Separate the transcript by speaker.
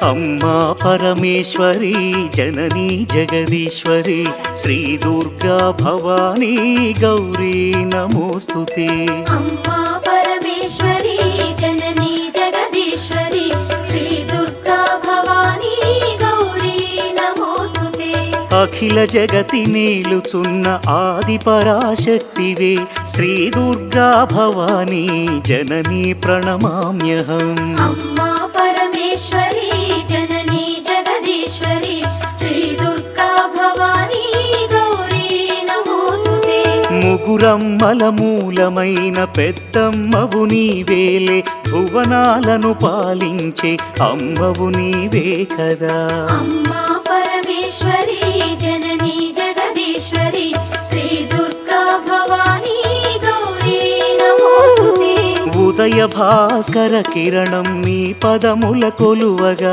Speaker 1: अम्मा परमेश्वरी जननी जगदीश्वरी श्री दुर्गा भवानी गौरी नमोस्तुते।
Speaker 2: अम्मा परमेश्वरी जननी जगदीश्वरी श्री दुर्गा भवानी गौरी नमोस्तुते।
Speaker 1: अखिल जगति मेलुचुन्न आदि पराशक्तिवे श्री दुर्गा भवानी जननी प्रणमाम्यहम्।
Speaker 2: अम्मा परमेश्वरी जननी जगदीश्वरी श्री दुर्गा भवानी गौरी नमोस्तुते।
Speaker 1: ముగురమ్మల మూలమైన పెద్దమ్మవు నీవేలే భువనాలను పాలించే అమ్మవు నీవే కదా।
Speaker 2: अम्मा परमेश्वरी जननी जगदीश्वरी श्री दुर्गा भवानी गौरी नमोस्तुते।
Speaker 1: ఉదయ భాస్కర కిరణం నీ పదముల కొలువగా